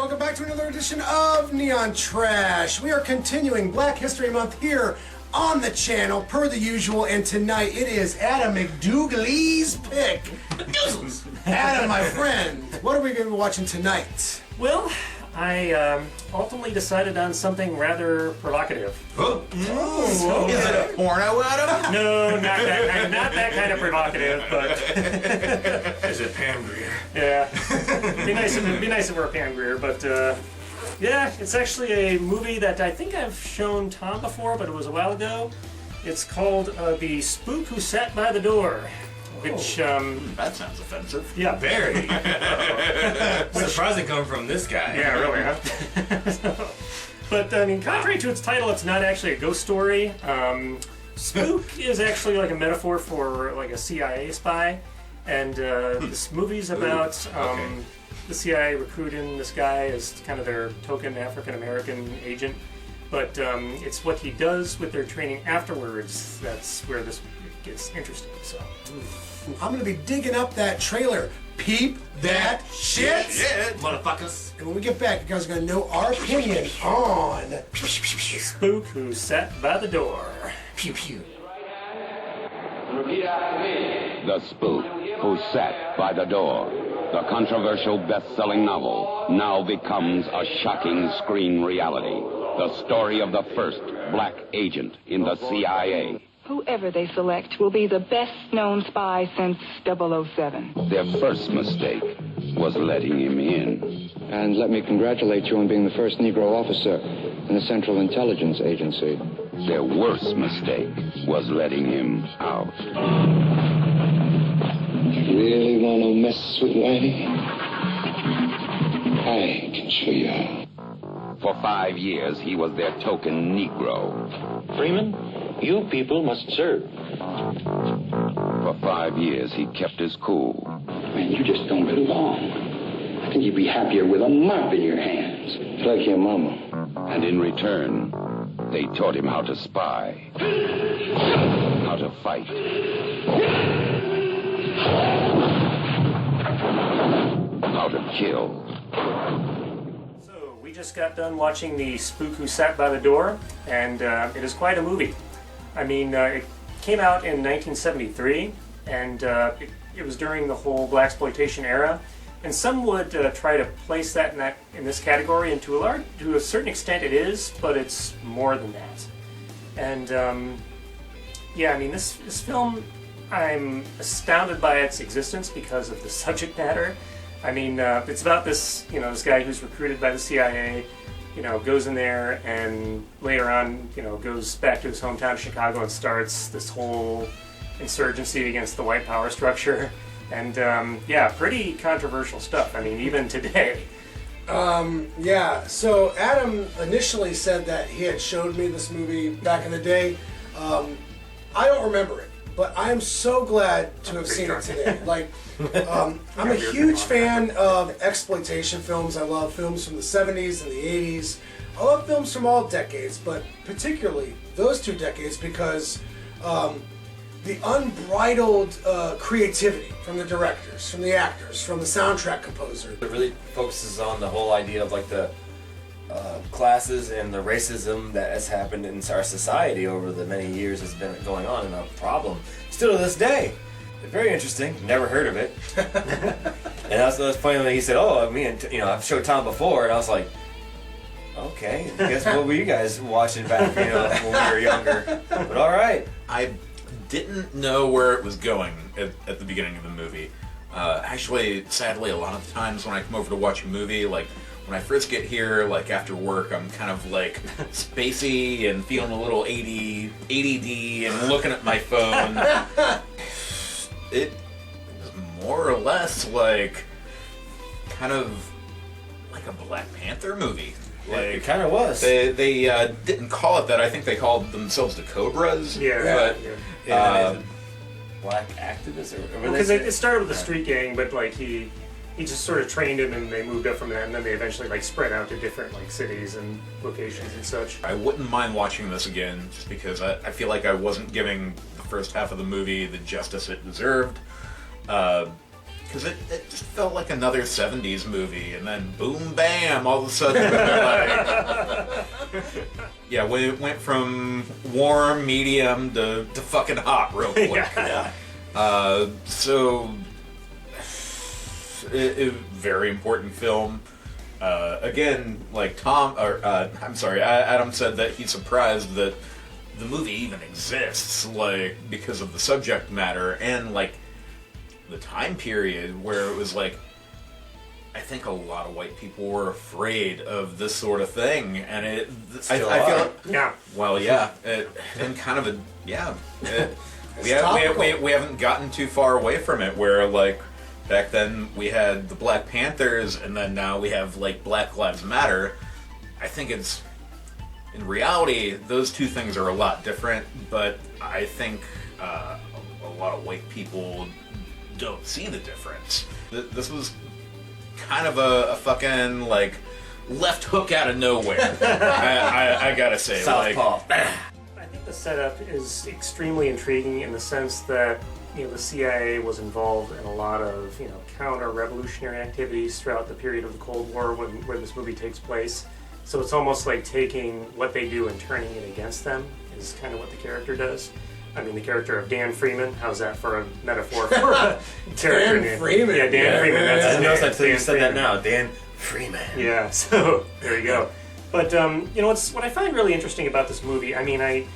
welcome back to another edition of Neon Trash. We are continuing Black History Month here on the channel, per the usual, and tonight it is Adam McDoogleez's pick. Adam, my friend, what are we going to be watching tonight? Well, I ultimately decided on something rather provocative. Oh. Is it a porno, Adam? No, not that kind of provocative, but Is it Pam Grier? yeah, it'd be nice if it were Pam Grier, but yeah, it's actually a movie that I think I've shown Tom before, but it was a while ago. It's called The Spook Who Sat by the Door, which That sounds offensive. yeah, Very. Surprising coming from this guy. yeah, really, huh? But I mean, contrary to its title, it's not actually a ghost story. Spook is actually like a metaphor for like a CIA spy, and this movie's about the CIA recruiting this guy as kind of their token African American agent. But it's what he does with their training afterwards that's where this gets interesting. So I'm going to be digging up that trailer. Peep that shit! Motherfuckers. And when we get back, you guys are going to know our opinion on the Spook Who Sat by the Door. Pew pew. Repeat after me. The Spook Who Sat by the Door. The controversial best-selling novel now becomes a shocking screen reality. The story of the first black agent in the CIA. Whoever they select will be the best-known spy since 007. Their first mistake was letting him in. And let me congratulate you on being the first Negro officer in the Central Intelligence Agency. Their worst mistake was letting him out. You really want to mess with Lanny? I can show you how. For 5 years, he was their token Negro. Freeman, you people must serve. For 5 years, he kept his cool. Man, you just don't belong. I think you'd be happier with a mop in your hands. It's like your mama. And in return, they taught him how to spy, how to fight, how to kill. So we just got done watching The Spook Who Sat by the Door, and it is quite a movie. I mean, it came out in 1973, and it was during the whole blaxploitation era. And some would try to place that in this category, and to a certain extent it is, but it's more than that. And yeah, I mean, this film, I'm astounded by its existence because of the subject matter. I mean, it's about this, this guy who's recruited by the CIA, goes in there and later on, goes back to his hometown of Chicago and starts this whole insurgency against the white power structure. And yeah, pretty controversial stuff. I mean, even today. yeah, so Adam initially said that he had showed me this movie back in the day. I don't remember it, but I am so glad to have seen it today. Like, I'm a huge fan of exploitation films. I love films from the 70s and the 80s. I love films from all decades, but particularly those two decades because the unbridled creativity from the directors, from the actors, from the soundtrack composer. It really focuses on the whole idea of like the classes and the racism that has happened in our society over the many years has been going on, and a problem still to this day. Very interesting. Never heard of it. And that's funny when he said, "Oh, I've showed Tom before," and I was like, "Okay, I guess what were you guys watching back, when we were younger?" But all right. I didn't know where it was going at the beginning of the movie. Actually, sadly, a lot of the times when I come over to watch a movie, like when I first get here, like after work, I'm kind of like spacey and feeling a little ADD and looking at my phone. It was more or less like kind of like a Black Panther movie. Like, It kind of was. They didn't call it that. I think they called themselves the Cobras. Yeah. But Black activists, or Because it started with a street gang, but like he just sort of trained him, and they moved up from that, and then they eventually like spread out to different like cities and locations and such. I wouldn't mind watching this again, just because I feel like I wasn't giving the first half of the movie the justice it deserved. because it just felt like another 70s movie, and then boom, bam, all of a sudden, like, yeah, when it went from warm, medium to fucking hot real quick. Yeah. So, very important film. Again, like Adam said that he's surprised that the movie even exists, like, because of the subject matter and, like, the time period where it was, like, I think a lot of white people were afraid of this sort of thing, and I feel like, yeah. Well, yeah, and kind of a, yeah, we haven't gotten too far away from it, where, like, back then we had the Black Panthers, and then now we have, like, Black Lives Matter. I think it's, in reality, those two things are a lot different, but I think a lot of white people don't see the difference. This was kind of a fucking, like, left hook out of nowhere. I gotta say. Southpaw. I think the setup is extremely intriguing in the sense that, you know, the CIA was involved in a lot of, you know, counter-revolutionary activities throughout the period of the Cold War where this movie takes place. So it's almost like taking what they do and turning it against them is kind of what the character does. I mean, the character of Dan Freeman, how's that for a metaphor for a character name? Freeman. Yeah, Dan Freeman. That's his I name. noticed until you Dan said Freeman. that now. Dan Freeman. Yeah, so there you go. But you know, what I find really interesting about this movie, I mean,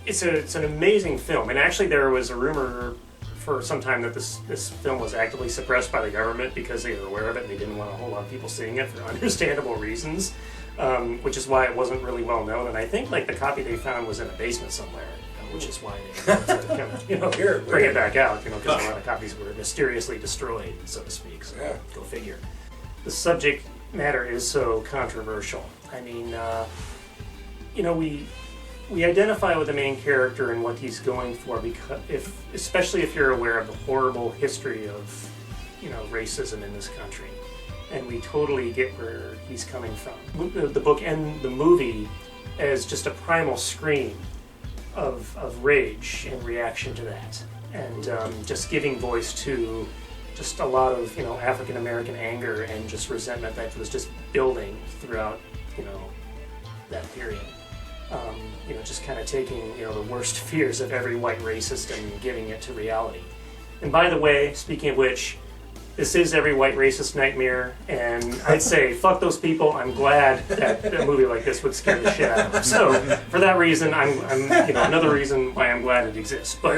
it's an amazing film, and actually there was a rumor for some time that this film was actively suppressed by the government because they were aware of it and they didn't want a whole lot of people seeing it for understandable reasons, which is why it wasn't really well known. And I think, like, the copy they found was in a basement somewhere, which is why they wanted to kind of, you know, bring it back out, you know, because a lot of copies were mysteriously destroyed, so to speak. So go figure. The subject matter is so controversial. I mean, you know, we identify with the main character and what he's going for, because especially if you're aware of the horrible history of, you know, racism in this country, and we totally get where he's coming from. The book and the movie as just a primal scream of rage in reaction to that, and just giving voice to just a lot of, you know, African American anger and just resentment that was just building throughout, you know, that period. You know, just kind of taking, you know, the worst fears of every white racist and giving it to reality. And by the way, speaking of which, this is every white racist nightmare, and I'd say fuck those people. I'm glad that a movie like this would scare the shit out of them. So for that reason, I'm you know, another reason why I'm glad it exists. But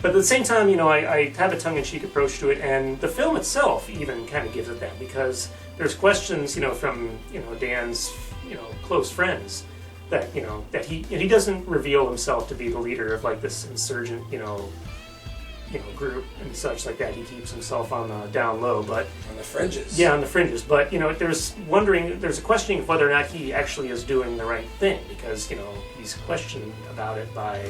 but at the same time, you know, I have a tongue-in-cheek approach to it, and the film itself even kind of gives it that, because there's questions, you know, from, you know, Dan's, you know, close friends that, you know, that he doesn't reveal himself to be the leader of, like, this insurgent, you know, group and such like that. He keeps himself on the down low, but on the fringes. Yeah, on the fringes. But, you know, there's a questioning of whether or not he actually is doing the right thing, because, you know, he's questioned about it by,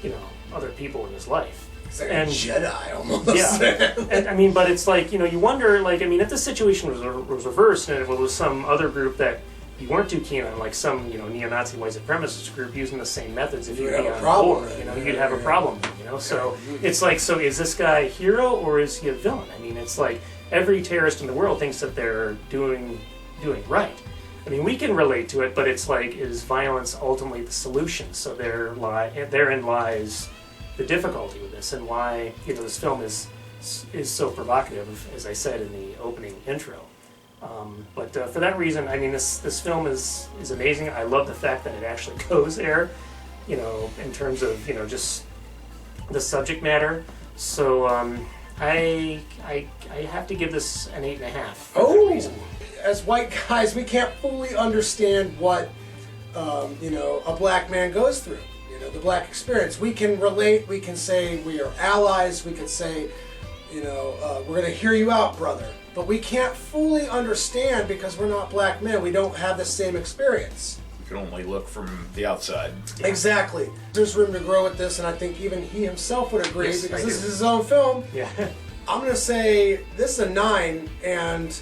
you know, other people in his life. It's like a Jedi almost. Yeah, and I mean, but it's like, you know, you wonder, like, I mean, if the situation was reversed and it was some other group that you weren't too keen on, like some, you know, neo-Nazi white supremacist group using the same methods, if you'd be on board, you know, you'd have a problem, you know. So it's like, so is this guy a hero or is he a villain? I mean, it's like every terrorist in the world thinks that they're doing right. I mean, we can relate to it, but it's like, is violence ultimately the solution? So therein lies the difficulty with this, and why, you know, this film is so provocative, as I said in the opening intro. But for that reason, I mean, this film is amazing. I love the fact that it actually goes there, you know, in terms of, you know, just the subject matter. So I have to give this an 8.5 for that reason. As white guys, we can't fully understand what you know, a black man goes through. You know, the black experience. We can relate. We can say we are allies. We can say, you know, we're going to hear you out, brother. But we can't fully understand because we're not black men. We don't have the same experience. We can only look from the outside. Yeah. Exactly. There's room to grow with this, and I think even he himself would agree, yes, because this is his own film. Yeah. I'm going to say this is a 9, and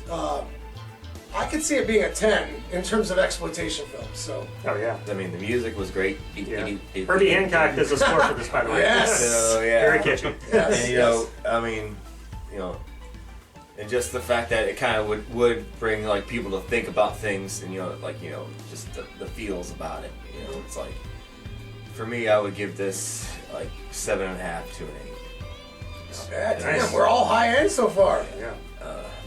I could see it being a 10 in terms of exploitation films. So. Oh yeah. I mean, the music was great. Herbie Hancock does the score for this, by the way. Yes. So, yeah. Very catchy. Yes. And, you know, I mean, you know, And just the fact that it kind of would bring like people to think about things, and just the feels about it. It's like, for me, I would give this like 7.5 to an 8. Damn, we're all high end so far. Yeah.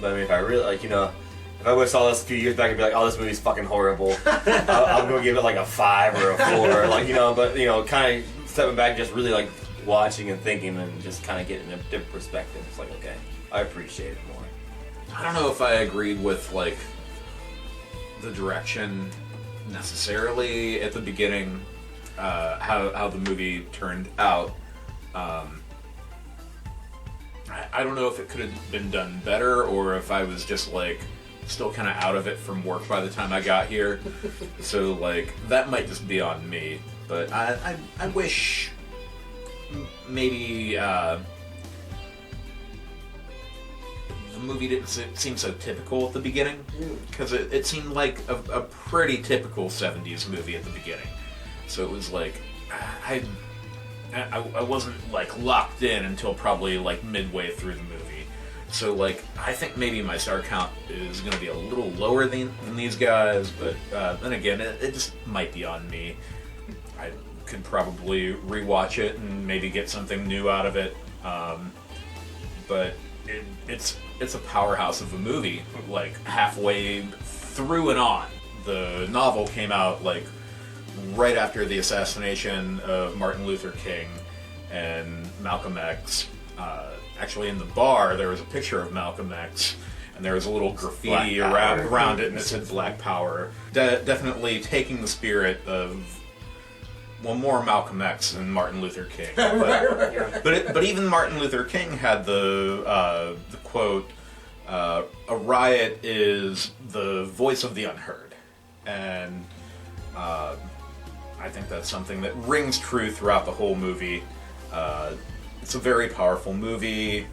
But I mean, if I really if I would have saw this a few years back, I'd be like, oh, this movie's fucking horrible. I'm gonna give it like a 5 or a 4, but kind of stepping back, just really like watching and thinking, and just kind of getting a different perspective. It's like, okay, I appreciate it more. I don't know if I agreed with like the direction necessarily at the beginning, how the movie turned out. I don't know if it could have been done better, or if I was just like still kind of out of it from work by the time I got here. So like that might just be on me, but I wish maybe the movie didn't seem so typical at the beginning, because it seemed like a pretty typical 70s movie at the beginning. So it was like I wasn't like locked in until probably like midway through the movie. So like I think maybe my star count is going to be a little lower than these guys, but then again, it just might be on me. I could probably rewatch it and maybe get something new out of it, but it's a powerhouse of a movie. Like halfway through and on, the novel came out like right after the assassination of Martin Luther King and Malcolm X. Actually, in the bar, there was a picture of Malcolm X, and there was a little graffiti around it, and it said Black Power. Definitely taking the spirit of, well, more Malcolm X than Martin Luther King. But even Martin Luther King had the quote, "A riot is the voice of the unheard," and I think that's something that rings true throughout the whole movie. It's a very powerful movie.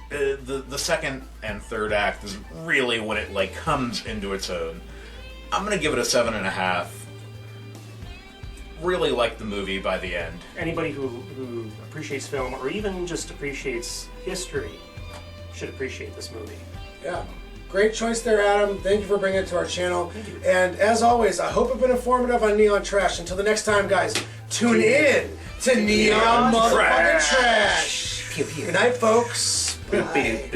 The second and third act is really when it like comes into its own. I'm gonna give it a 7.5. Really like the movie by the end. Anybody who appreciates film, or even just appreciates history, should appreciate this movie. Yeah. Great choice there, Adam. Thank you for bringing it to our channel. Thank you. And as always, I hope it's been informative on Neon Trash. Until the next time, guys, tune in to Neon Motherfucking Trash. Good night, folks. Bye.